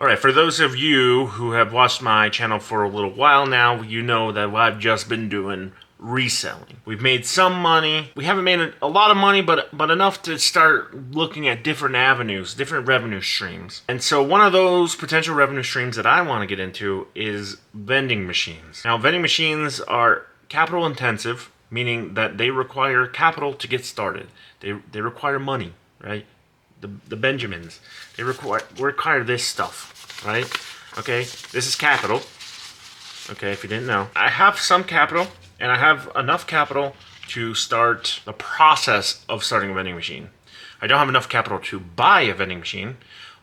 Alright, for those of you who have watched my channel for a little while now, you know that I've just been doing reselling. We've made some money. We haven't made a lot of money, but enough to start looking at different avenues, different revenue streams. And so one of those potential revenue streams that I want to get into is vending machines. Now, vending machines are capital intensive, meaning that they require capital to get started. They require money, right? The Benjamins, they require this stuff, right? Okay, this is capital. Okay, if you didn't know, I have some capital, and I have enough capital to start the process of starting a vending machine. I don't have enough capital to buy a vending machine,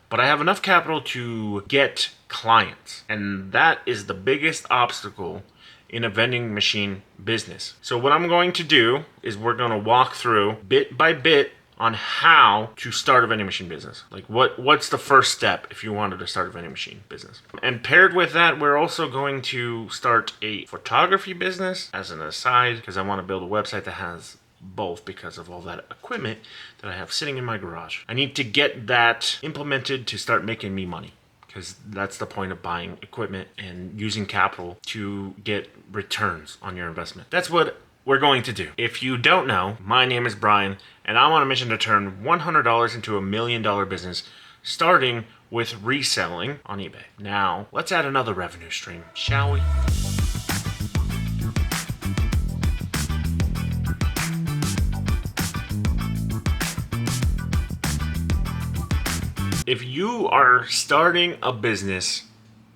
but I have enough capital to get clients, and that is the biggest obstacle in a vending machine business. So what I'm going to do is we're going to walk through bit by bit on how to start a vending machine business. Like what's the first step if you wanted to start a vending machine business. And paired with that, we're also going to start a photography business as an aside, because I want to build a website that has both because of all that equipment that I have sitting in my garage. I need to get that implemented to start making me money, because that's the point of buying equipment and using capital to get returns on your investment. That's what we're going to do. If you don't know, my name is Brian, and I'm on a mission to turn $100 into $1 million business, starting with reselling on eBay. Now, let's add another revenue stream, shall we? If you are starting a business,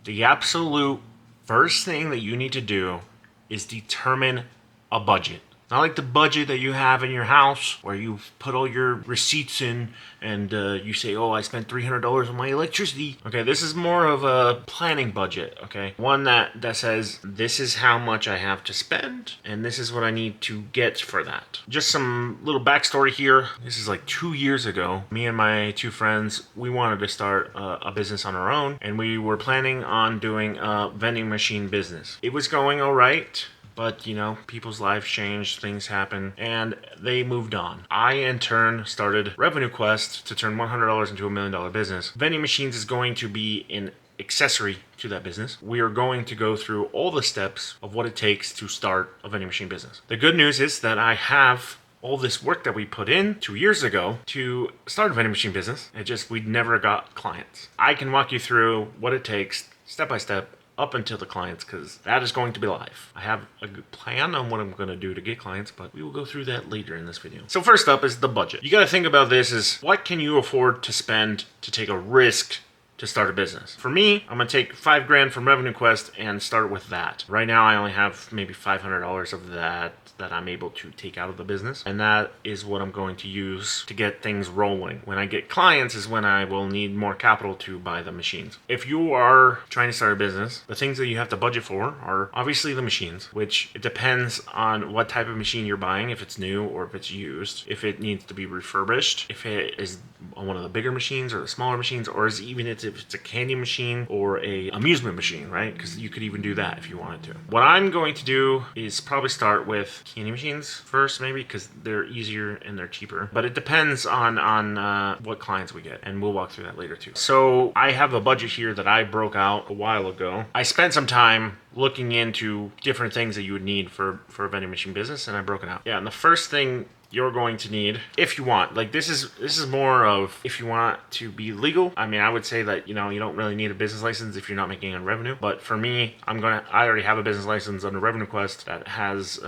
the absolute first thing that you need to do is determine a budget. Not like the budget that you have in your house where you put all your receipts in and you say, oh, I spent $300 on my electricity. Okay, this is more of a planning budget, okay? One that says, this is how much I have to spend and this is what I need to get for that. Just some little backstory here. This is like 2 years ago. Me and my two friends, we wanted to start a business on our own, and we were planning on doing a vending machine business. It was going all right. But, you know, people's lives changed, things happen, and they moved on. I, in turn, started Revenue Quest to turn $100 into $1 million business. Vending machines is going to be an accessory to that business. We are going to go through all the steps of what it takes to start a vending machine business. The good news is that I have all this work that we put in 2 years ago to start a vending machine business. We never got clients. I can walk you through what it takes, step by step, up until the clients, because that is going to be live. I have a good plan on what I'm going to do to get clients, but we will go through that later in this video. So first up is the budget. You got to think about this is, what can you afford to spend to take a risk to start a business? For me, I'm gonna take $5,000 from Revenue Quest and start with that. Right now, I only have maybe $500 of that I'm able to take out of the business, and that is what I'm going to use to get things rolling. When I get clients is when I will need more capital to buy the machines. If you are trying to start a business, the things that you have to budget for are obviously the machines, which it depends on what type of machine you're buying, if it's new or if it's used, if it needs to be refurbished, if it is one of the bigger machines or the smaller machines, or is even if it's a candy machine or a amusement machine, right? Because you could even do that if you wanted to. What I'm going to do is probably start with candy machines first, maybe, because they're easier and they're cheaper. But it depends on what clients we get, and we'll walk through that later too. So I have a budget here that I broke out a while ago. I spent some time looking into different things that you would need for a vending machine business, and I broke it out. Yeah, and the first thing you're going to need, if you want, like this is more of if you want to be legal. I mean, I would say that, you know, you don't really need a business license if you're not making any revenue. But for me, I already have a business license under Revenue Quest that has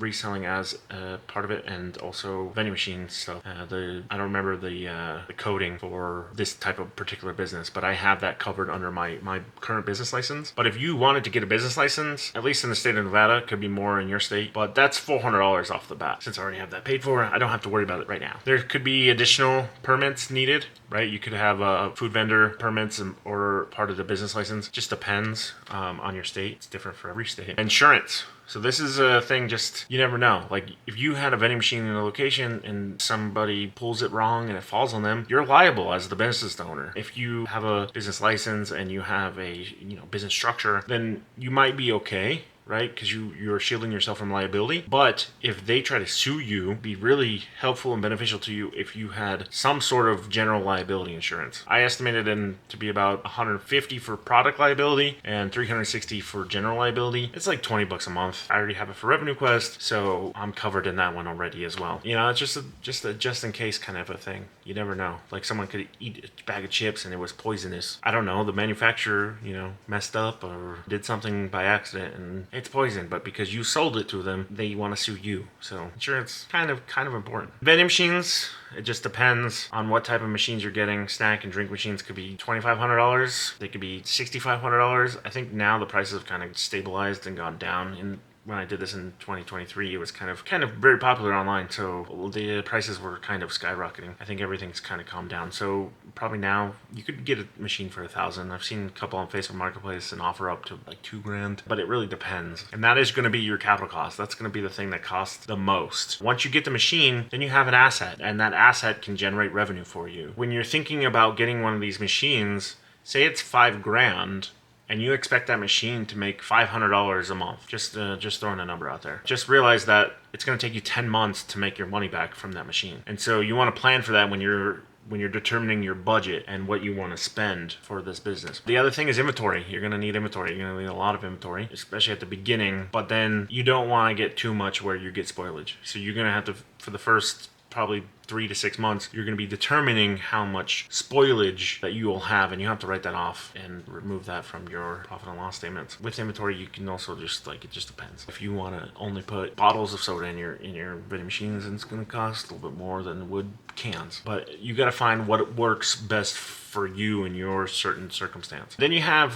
reselling as part of it, and also vending machine stuff. I don't remember the coding for this type of particular business, but I have that covered under my current business license. But if you wanted to get a business license, at least in the state of Nevada, it could be more in your state, but that's $400 off the bat. Since I already have that paid for, I don't have to worry about it right now. There could be additional permits needed, right? You could have food vendor permits or part of the business license. Just depends on your state. It's different for every state. Insurance. So this is a thing, just, you never know. Like, if you had a vending machine in a location and somebody pulls it wrong and it falls on them, you're liable as the business owner. If you have a business license and you have a, business structure, then you might be okay, right? Because you're shielding yourself from liability. But if they try to sue you, it'd be really helpful and beneficial to you if you had some sort of general liability insurance. I estimated it to be about $150 for product liability and $360 for general liability. It's like $20 a month. I already have it for Revenue Quest, so I'm covered in that one already as well. It's just a just in case kind of a thing. You never know. Like, someone could eat a bag of chips and it was poisonous. I don't know. The manufacturer, messed up or did something by accident and it's poison, but because you sold it to them, they want to sue you. So insurance kind of important. Vending machines, it just depends on what type of machines you're getting. Snack and drink machines could be $2,500. They could be $6,500. I think now the prices have kind of stabilized and gone down. When I did this in 2023, it was kind of very popular online, so the prices were kind of skyrocketing. I think everything's kind of calmed down, so probably now you could get a machine for $1,000. I've seen a couple on Facebook Marketplace and offer up to like $2,000, but it really depends. And that is going to be your capital cost. That's going to be the thing that costs the most. Once you get the machine, then you have an asset, and that asset can generate revenue for you. When you're thinking about getting one of these machines, say it's $5,000. And you expect that machine to make $500 a month. Just throwing a number out there. Just realize that it's going to take you 10 months to make your money back from that machine. And so you want to plan for that when you're determining your budget and what you want to spend for this business. The other thing is inventory. You're going to need inventory. You're going to need a lot of inventory, especially at the beginning. But then you don't want to get too much where you get spoilage. So you're going to have to, for the first probably 3 to 6 months, you're going to be determining how much spoilage that you will have, and you have to write that off and remove that from your profit and loss statements. With inventory, you can also just it just depends. If you want to only put bottles of soda in your vending machines, and it's going to cost a little bit more than would cans. But you got to find what works best for you in your certain circumstance. Then you have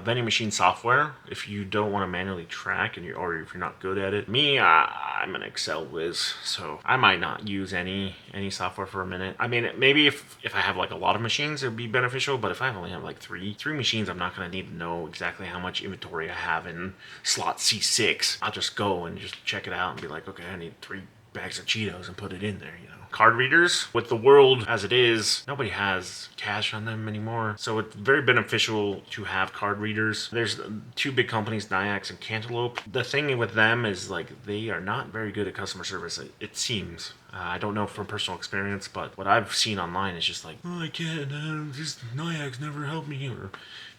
vending machine software. If you don't want to manually track or if you're not good at it. I'm an Excel whiz, so I might not use any software for a minute. I mean, maybe if I have a lot of machines, it would be beneficial, but if I only have three machines, I'm not going to need to know exactly how much inventory I have in slot C6. I'll just go and just check it out and be like, okay, I need 3 bags of Cheetos and put it in there, Card readers, with the world as it is, nobody has cash on them anymore. So it's very beneficial to have card readers. There's 2 big companies, Nyax and Cantaloupe. The thing with them is they are not very good at customer service, it seems. I don't know from personal experience, but what I've seen online is just I can't, this Nyax never helped me, or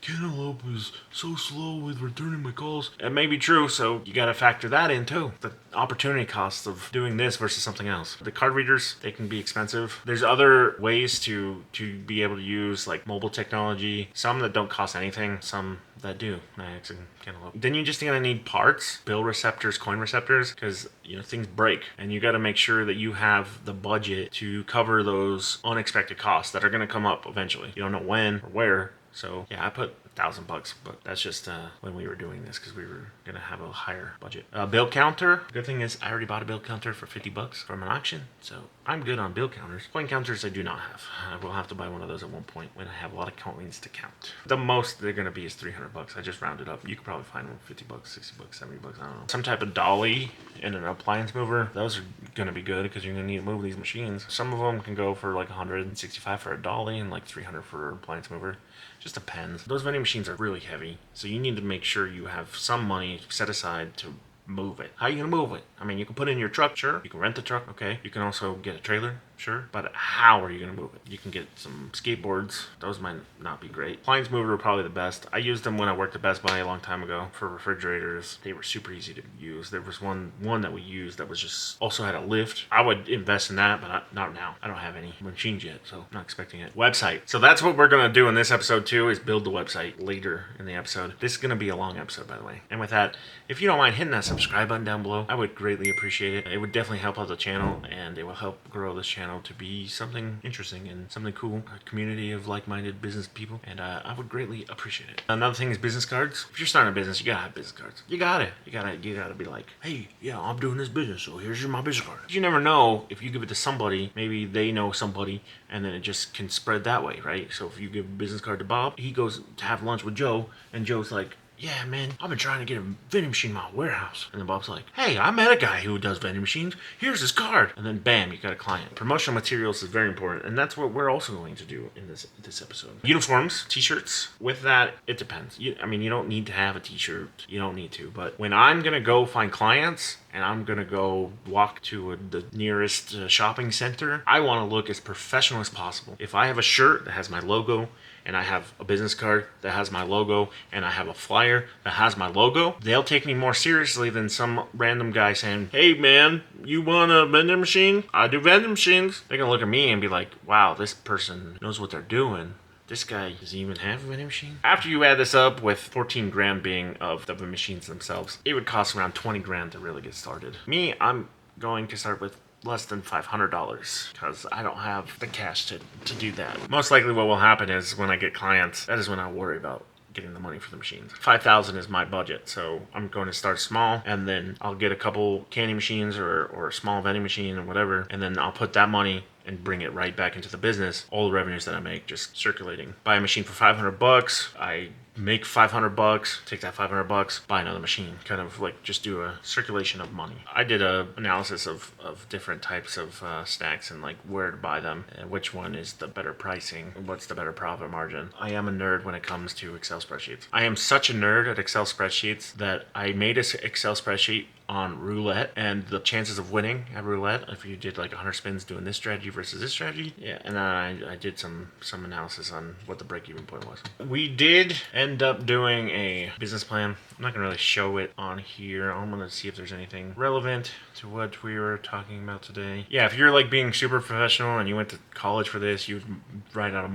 Cantaloupe is so slow with returning my calls. It may be true, so you gotta factor that in too. The opportunity cost of doing this versus something else. The card readers, they can be expensive. There's other ways to be able to use mobile technology. Some that don't cost anything, some that do, Nyax and Cantaloupe. Then you're just gonna need parts, bill receptors, coin receptors, because things break, and you got to make sure that you have the budget to cover those unexpected costs that are gonna come up eventually. You don't know when or where. So yeah, I put $1,000, but that's just when we were doing this because we were gonna have a higher budget. Bill counter. Good thing is I already bought a bill counter for $50 from an auction, so I'm good on bill counters. Coin counters I do not have. I will have to buy one of those at one point when I have a lot of coins to count. The most they're gonna be is $300. I just rounded up. You could probably find one for $50, $60, $70. I don't know. Some type of dolly and an appliance mover. Those are gonna be good because you're gonna need to move these machines. Some of them can go for $165 for a dolly and $300 for an appliance mover. Just depends. Those vending machines are really heavy, so you need to make sure you have some money set aside to move it. How are you gonna move it? I mean, you can put it in your truck, sure. You can rent the truck, okay. You can also get a trailer, sure. But how are you gonna move it? You can get some skateboards. Those might not be great. Appliance mover are probably the best. I used them when I worked at Best Buy a long time ago for refrigerators. They were super easy to use. There was one that we used that was just also had a lift. I would invest in that, but not now. I don't have any machines yet, so I'm not expecting it. Website. So that's what we're gonna do in this episode too, is build the website later in the episode. This is gonna be a long episode, by the way. And with that, if you don't mind hitting that subscribe button down below, I would greatly appreciate it. It would definitely help out the channel, and it will help grow this channel to be something interesting and something cool. A community of like-minded business people, and I would greatly appreciate it. Another thing is business cards. If you're starting a business, you gotta have business cards. You gotta be like, hey, yeah, I'm doing this business, so here's my business card. You never know, if you give it to somebody, maybe they know somebody, and then it just can spread that way, right? So if you give a business card to Bob, he goes to have lunch with Joe, and Joe's like, yeah, man, I've been trying to get a vending machine in my warehouse. And then Bob's like, hey, I met a guy who does vending machines. Here's his card. And then bam, you got a client. Promotional materials is very important. And that's what we're also going to do in this episode. Uniforms, t-shirts. With that, it depends. You don't need to have a t-shirt. You don't need to. But when I'm going to go find clients and I'm going to go walk to the nearest shopping center, I want to look as professional as possible. If I have a shirt that has my logo, and I have a business card that has my logo, and I have a flyer that has my logo, they'll take me more seriously than some random guy saying, hey man, you want a vending machine? I do vending machines. They're gonna look at me and be like, wow, this person knows what they're doing. This guy doesn't even have a vending machine. After you add this up with 14 grand being of the machines themselves, it would cost around 20 grand to really get started. Me, I'm going to start with less than $500 because I don't have the cash to do that. Most likely what will happen is when I get clients, that is when I'll worry about getting the money for the machines. $5,000 is my budget, so I'm going to start small, and then I'll get a couple candy machines or a small vending machine or whatever, and then I'll put that money and bring it right back into the business. All the revenues that I make just circulating. Buy a machine for $500, I make $500, take that $500, buy another machine. Kind of like just do a circulation of money. I did a analysis of different types of snacks and like where to buy them, and which one is the better pricing, and what's the better profit margin. I am a nerd when it comes to Excel spreadsheets. I am such a nerd at Excel spreadsheets that I made an Excel spreadsheet on roulette and the chances of winning at roulette if you did like 100 spins doing this strategy versus this strategy. Yeah, and then I did some analysis on what the break-even point was. We did end up doing a business plan. I'm not gonna really show it on here. I'm gonna see if there's anything relevant to what we were talking about today. Yeah, if you're like being super professional and you went to college for this, you would write out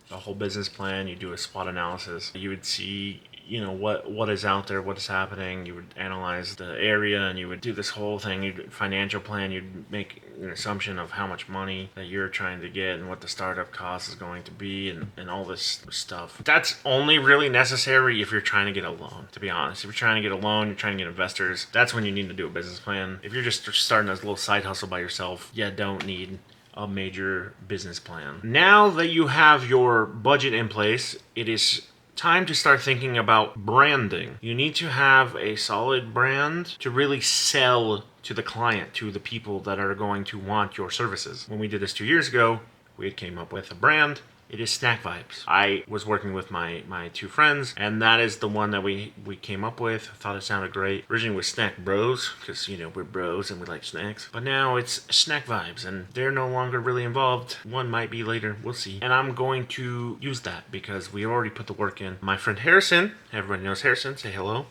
a whole business plan. You do a SWOT analysis. You would see what is out there, what is happening. You would analyze the area and you would do this whole thing. You'd financial plan. You'd make an assumption of how much money that you're trying to get and what the startup cost is going to be and all this stuff. That's only really necessary if you're trying to get a loan, to be honest. If you're trying to get a loan, you're trying to get investors, that's when you need to do a business plan. If you're just starting as a little side hustle by yourself, you don't need a major business plan. Now that you have your budget in place, it is time to start thinking about branding. You need to have a solid brand to really sell to the client, to the people that are going to want your services. When we did this 2 years ago, we had came up with a brand. It is Snack Vibes. I was working with my two friends, and that is the one that we came up with. I thought it sounded great. Originally it was Snack Bros, because, we're bros and we like snacks. But now it's Snack Vibes, and they're no longer really involved. One might be later. We'll see. And I'm going to use that because we already put the work in. My friend Harrison, everybody knows Harrison. Say hello.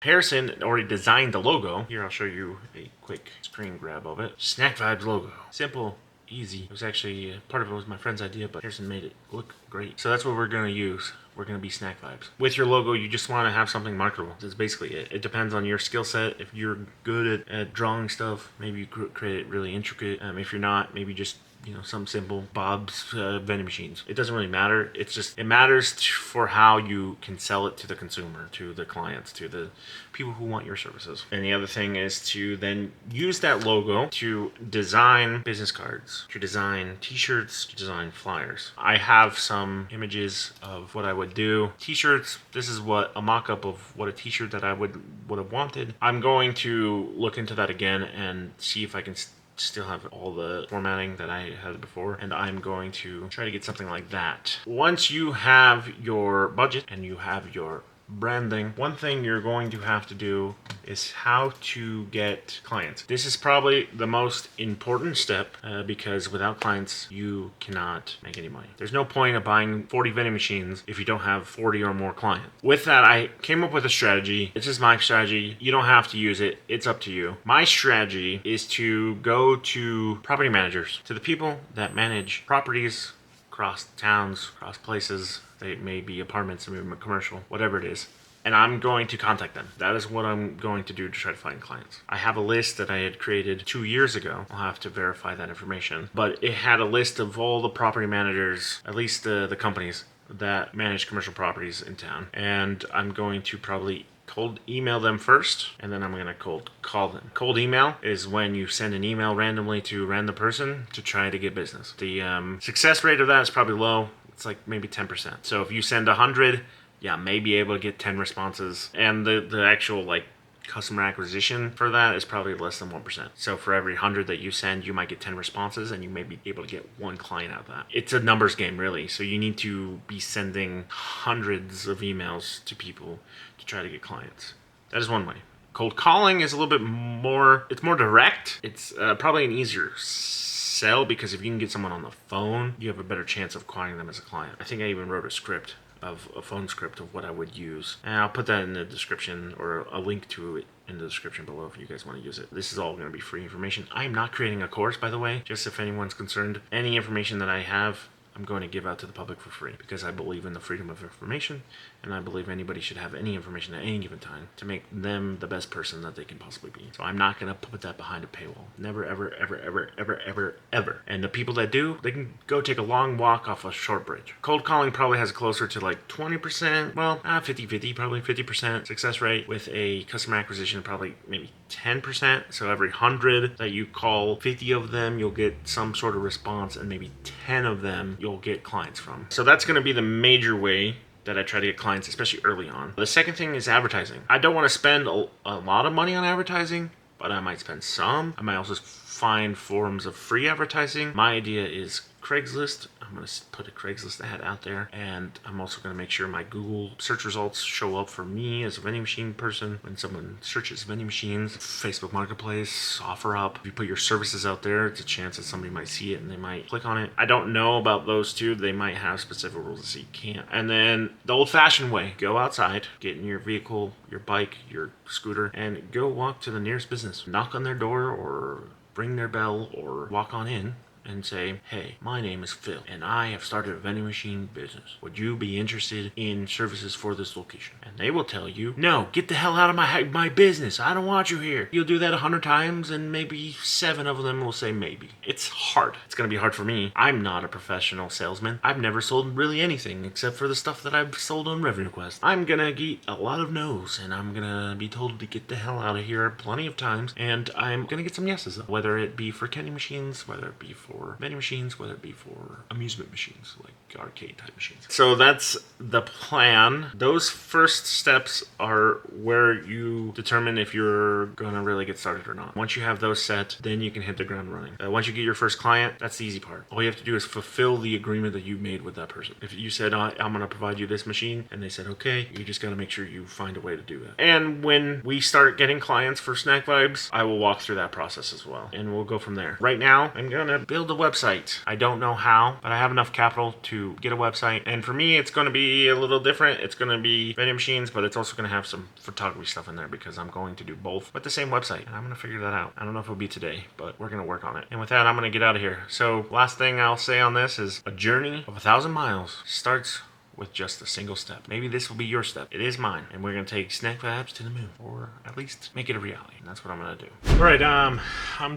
Harrison already designed the logo. Here, I'll show you a quick screen grab of it. Snack Vibes logo. Simple. Easy. It was actually, part of it was my friend's idea, but Harrison made it look great. So that's what we're going to use. We're going to be Snack Vibes. With your logo, you just want to have something marketable. That's basically it. It depends on your skill set. If you're good at drawing stuff, maybe you create it really intricate. If you're not, maybe just some simple Bob's vending machines. It doesn't really matter. It matters for how you can sell it to the consumer, to the clients, to the people who want your services. And the other thing is to then use that logo to design business cards, to design t-shirts, to design flyers. I have some images of what I would do. T-shirts, this is a mock-up of what a t-shirt that I would have wanted. I'm going to look into that again and see if I can still have all the formatting that I had before, and I'm going to try to get something like that. Once you have your budget and you have your branding, one thing you're going to have to do is how to get clients. This is probably the most important step because without clients, you cannot make any money. There's no point of buying 40 vending machines if you don't have 40 or more clients. With that, I came up with a strategy. This is my strategy. You don't have to use it. It's up to you. My strategy is to go to property managers, to the people that manage properties across towns, across places. They may be apartments, maybe commercial, whatever it is. And I'm going to contact them. That is what I'm going to do to try to find clients. I have a list that I had created 2 years ago. I'll have to verify that information. But it had a list of all the property managers, at least the companies that manage commercial properties in town. And I'm going to probably cold email them first, and then I'm going to cold call them. Cold email is when you send an email randomly to a random person to try to get business. The success rate of that is probably low. It's like maybe 10%. So if you send 100, yeah, may be able to get 10 responses. And the actual like customer acquisition for that is probably less than 1%. So for every 100 that you send, you might get 10 responses, and you may be able to get one client out of that. It's a numbers game, really. So you need to be sending hundreds of emails to people to try to get clients. That is one way. Cold calling is a little bit more, it's more direct. It's probably an easier sell, because if you can get someone on the phone, you have a better chance of acquiring them as a client. I think I even wrote a phone script of what I would use. And I'll put that in the description, or a link to it in the description below if you guys want to use it. This is all going to be free information. I am not creating a course, by the way, just if anyone's concerned. Any information that I have, I'm going to give out to the public for free, because I believe in the freedom of information, and I believe anybody should have any information at any given time to make them the best person that they can possibly be. So I'm not going to put that behind a paywall. Never, ever, ever, ever, ever, ever, ever. And the people that do, they can go take a long walk off a short bridge. Cold calling probably has closer to like 20%, well, 50-50, probably 50% success rate, with a customer acquisition probably maybe 10%. So every 100 that you call, 50 of them you'll get some sort of response, and maybe 10 of them you'll get clients from. So that's going to be the major way that I try to get clients, especially early on. The second thing is advertising. I don't want to spend a lot of money on advertising, but I might spend some. I might also find forms of free advertising. My idea is Craigslist. I'm going to put a Craigslist ad out there, and I'm also going to make sure my Google search results show up for me as a vending machine person when someone searches vending machines. Facebook Marketplace, OfferUp. If you put your services out there, it's a chance that somebody might see it and they might click on it. I don't know about those two. They might have specific rules that say you can't. And then the old-fashioned way, go outside, get in your vehicle, your bike, your scooter, and go walk to the nearest business. Knock on their door, or ring their bell, or walk on in and say, hey, my name is Phil, and I have started a vending machine business. Would you be interested in services for this location? And they will tell you, no, get the hell out of my business. I don't want you here. You'll do that 100 times, and maybe 7 of them will say maybe. It's hard. It's going to be hard for me. I'm not a professional salesman. I've never sold really anything except for the stuff that I've sold on Revenue Quest. I'm going to get a lot of no's, and I'm going to be told to get the hell out of here plenty of times, and I'm going to get some yeses, whether it be for candy machines, whether it be for vending machines, whether it be for amusement machines, like arcade type machines. So that's the plan. Those first steps are where you determine if you're going to really get started or not. Once you have those set, then you can hit the ground running. Once you get your first client, that's the easy part. All you have to do is fulfill the agreement that you made with that person. If you said, I'm going to provide you this machine, and they said, okay, you just got to make sure you find a way to do that. And when we start getting clients for Snack Vibes, I will walk through that process as well, and we'll go from there. Right now, I'm going to build a website. I don't know how, but I have enough capital to get a website. And for me, it's going to be a little different. It's going to be vending machines, but it's also going to have some photography stuff in there, because I'm going to do both with the same website. And I'm going to figure that out. I don't know if it'll be today, but we're going to work on it. And with that, I'm going to get out of here. So last thing I'll say on this is, a journey of 1,000 miles starts with just a single step. Maybe this will be your step. It is mine. And we're going to take Snack Vibes to the moon, or at least make it a reality. And that's what I'm going to do. All right, I'm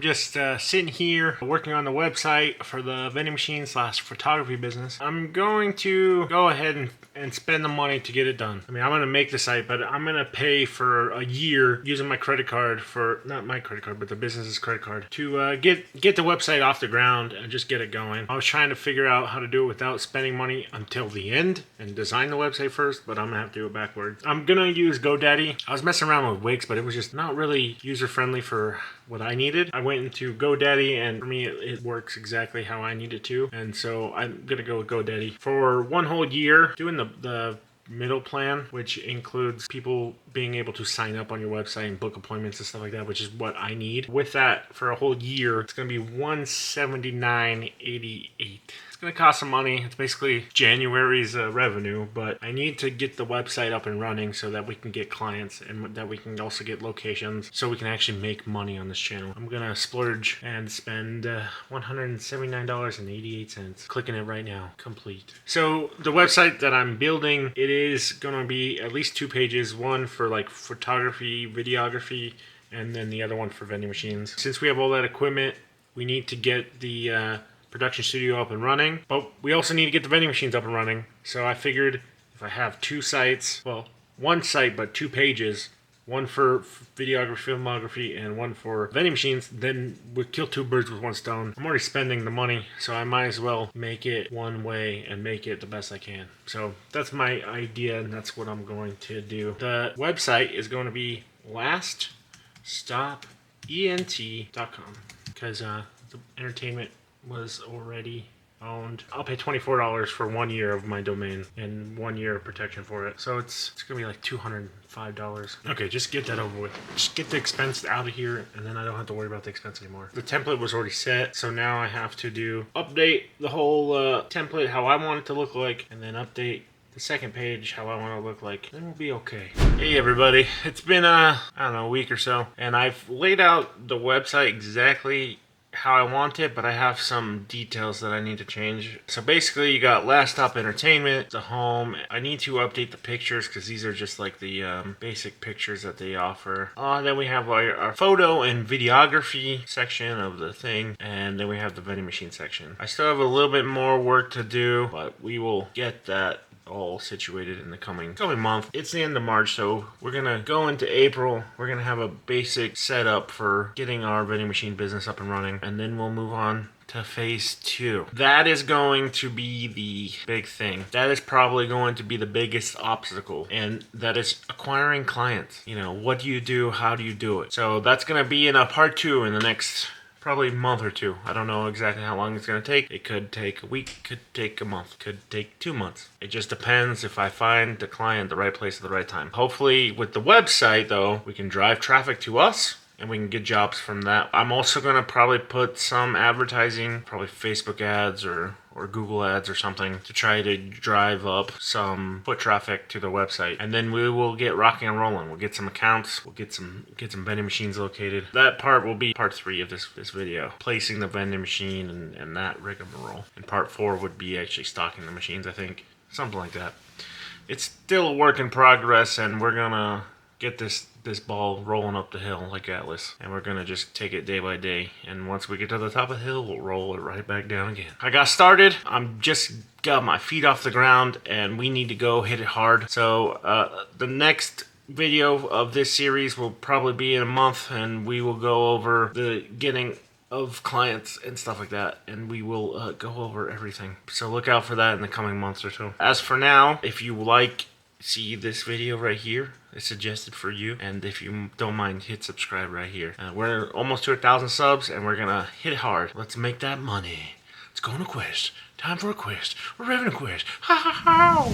just sitting here working on the website for the vending machine / photography business. I'm going to go ahead and spend the money to get it done. I mean, I'm going to make the site, but I'm going to pay for a year using my credit card, for not my credit card, but the business's credit card, to get the website off the ground and just get it going. I was trying to figure out how to do it without spending money until the end and design the website first, but I'm gonna have to do it backwards. I'm gonna use GoDaddy. I was messing around with Wix, but it was just not really user friendly for what I needed. I went into GoDaddy, and for me it works exactly how I need it to, and so I'm gonna go with GoDaddy for one whole year, doing the middle plan, which includes people being able to sign up on your website and book appointments and stuff like that, which is what I need. With that, for a whole year, it's going to be $179.88. It's going to cost some money. It's basically January's revenue, but I need to get the website up and running so that we can get clients, and that we can also get locations, so we can actually make money on this channel. I'm going to splurge and spend $179.88. Clicking it right now. Complete. So the website that I'm building, it is going to be at least 2 pages, one for like photography, videography, and then the other one for vending machines. Since we have all that equipment, we need to get the production studio up and running, but we also need to get the vending machines up and running. So I figured if I have 2 sites, well, 1 site but 2 pages, one for videography, filmography, and one for vending machines, then we'd kill two birds with one stone. I'm already spending the money, so I might as well make it one way and make it the best I can. So that's my idea, and that's what I'm going to do. The website is going to be laststopent.com because the entertainment was already owned. I'll pay $24 for 1 year of my domain and 1 year of protection for it. So it's gonna be like $205. Okay, just get that over with. Just get the expense out of here, and then I don't have to worry about the expense anymore. The template was already set, so now I have to update the whole template how I want it to look like, and then update the second page how I want to look like. Then we'll be okay. Hey everybody, it's been I don't know, a week or so, and I've laid out the website exactly how I want it, but I have some details that I need to change. So basically you got Last Stop Entertainment, the home. I need to update the pictures because these are just like the basic pictures that they offer. Then we have our photo and videography section of the thing, and then we have the vending machine section. I still have a little bit more work to do, but we will get that all situated in the coming month. It's the end of March, so we're gonna go into April. We're gonna have a basic setup for getting our vending machine business up and running, and then we'll move on to phase 2. That is going to be the big thing. That is probably going to be the biggest obstacle, and that is acquiring clients. You know, what do you do? How do you do it? So that's gonna be in a part 2 in the next probably a month or two. I don't know exactly how long it's going to take. It could take a week, could take a month, could take 2 months. It just depends if I find the client the right place at the right time. Hopefully with the website though, we can drive traffic to us and we can get jobs from that. I'm also going to probably put some advertising, probably Facebook ads or Google ads or something, to try to drive up some foot traffic to the website. And then we will get rocking and rolling. We'll get some accounts, we'll get some vending machines located. That part will be part 3 of this video. Placing the vending machine and that rigmarole. And part 4 would be actually stocking the machines, I think. Something like that. It's still a work in progress, and we're gonna get this ball rolling up the hill like Atlas, and we're gonna just take it day by day, and once we get to the top of the hill, we'll roll it right back down again. I got started. I'm just got my feet off the ground, and we need to go hit it hard. So the next video of this series will probably be in a month, and we will go over the getting of clients and stuff like that, and we will go over everything. So look out for that in the coming months or so. As for now, if you see this video right here, it's suggested for you, and if you don't mind, hit subscribe right here. We're almost to 1,000 subs, and we're gonna hit it hard. Let's make that money. Let's go on a quest. Time for a quest. We're having a quest. Ha ha ha!